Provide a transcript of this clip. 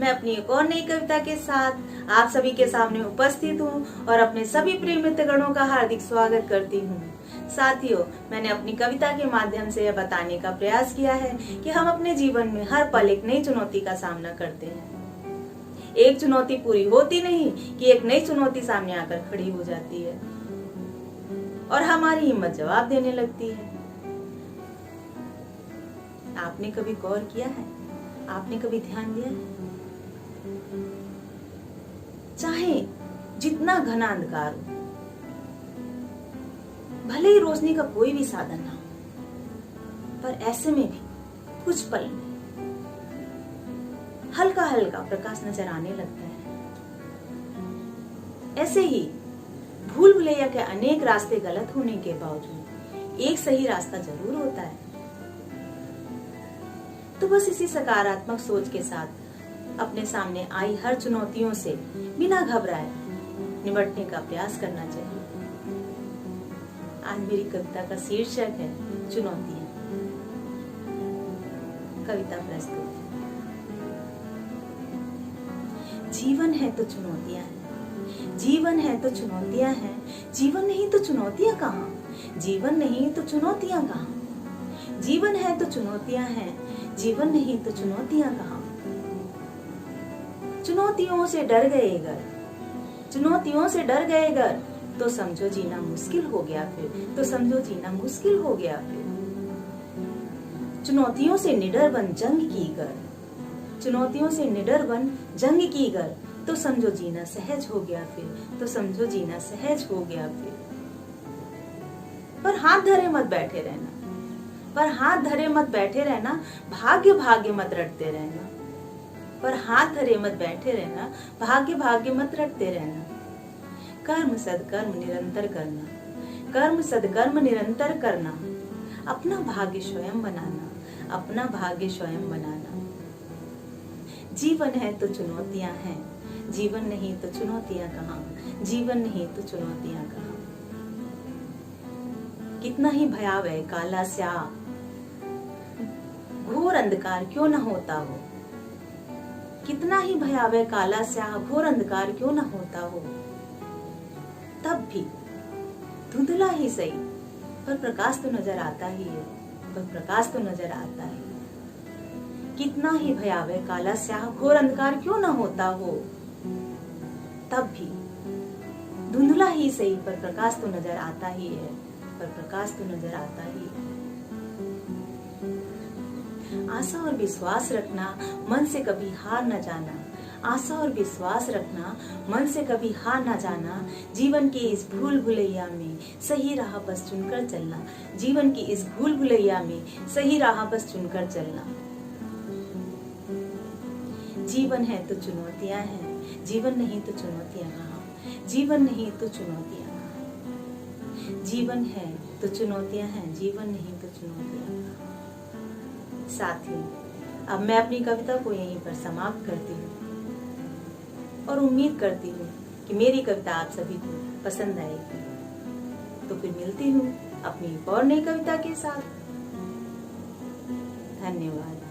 मैं अपनी एक और नई कविता के साथ आप सभी के सामने उपस्थित हूँ और अपने सभी प्रिय मित्रगणों का हार्दिक स्वागत करती हूँ। साथियों, मैंने अपनी कविता के माध्यम से यह बताने का प्रयास किया है कि हम अपने जीवन में हर पल एक नई चुनौती का सामना करते हैं। एक चुनौती पूरी होती नहीं कि एक नई चुनौती सामने आकर खड़ी हो जाती है और हमारी हिम्मत जवाब देने लगती है। आपने कभी गौर किया है? आपने कभी ध्यान दिया है? चाहे जितना घना अंधकार हो, भले ही रोशनी का कोई भी साधन ना हो, पर ऐसे में भी कुछ पल में हल्का हल्का प्रकाश नजर आने लगता है। ऐसे ही भूल भुलैया के अनेक रास्ते गलत होने के बावजूद एक सही रास्ता जरूर होता है। तो बस इसी सकारात्मक सोच के साथ अपने सामने आई हर चुनौतियों से बिना घबराए निपटने का प्रयास करना चाहिए। आज मेरी कविता का शीर्षक है चुनौतियां। कविता प्रस्तुत। जीवन है तो चुनौतियां हैं, जीवन है तो चुनौतियां हैं, जीवन नहीं तो चुनौतियां कहाँ, जीवन नहीं तो चुनौतियां कहाँ, जीवन है तो चुनौतियां हैं, जीवन नहीं तो चुनौतियां कहाँ। चुनौतियों से डर गए अगर, चुनौतियों से डर गए अगर, तो समझो जीना मुश्किल हो गया फिर, तो समझो जीना मुश्किल हो गया फिर। चुनौतियों से निडर बन जंग की कर, चुनौतियों से निडर बन जंग की कर, तो समझो जीना सहज हो गया फिर, तो समझो जीना सहज हो गया फिर। पर हाथ धरे मत बैठे रहना, पर हाथ धरे मत बैठे रहना, भाग्य भाग्य मत रटते रहना, पर हाथ धरे मत बैठे रहना, भाग्य भाग्य मत रटते रहना। कर्म सदकर्म निरंतर करना, कर्म सदकर्म निरंतर करना, अपना भाग्य स्वयं बनाना, अपना भाग्य स्वयं बनाना। जीवन है तो चुनौतियां हैं, जीवन नहीं तो चुनौतियां कहाँ, जीवन नहीं तो चुनौतियां कहाँ। कितना ही भयावह काला स्याह घोर अंधकार क्यों न होता हो, कितना ही भयावह काला स्याह घोर अंधकार क्यों न होता हो, तब भी धुंधला ही सही पर प्रकाश तो नजर आता ही है, पर प्रकाश तो नजर आता है। कितना ही भयावह काला स्याह घोर अंधकार क्यों न होता हो, तब भी धुंधला ही सही पर प्रकाश तो नजर आता ही है, पर प्रकाश तो नजर आता ही है। आशा और विश्वास रखना, मन से कभी हार न जाना, आशा और विश्वास रखना, मन से कभी हार न जाना। जीवन की इस भूल भुलैया में सही राह बस चुनकर चलना, जीवन की इस भूल भुलैया में सही राह बस चुनकर चलना। जीवन है तो चुनौतियां हैं, जीवन नहीं तो चुनौतियां कहाँ, जीवन नहीं तो चुनौतियां कहाँ। जीवन है तो चुनौतियां हैं, जीवन नहीं तो चुनौतियां कहाँ। साथियों, अब मैं अपनी कविता को यहीं पर समाप्त करती हूँ और उम्मीद करती हूँ कि मेरी कविता आप सभी को पसंद आएगी। तो फिर मिलती हूँ अपनी एक और नई कविता के साथ। धन्यवाद।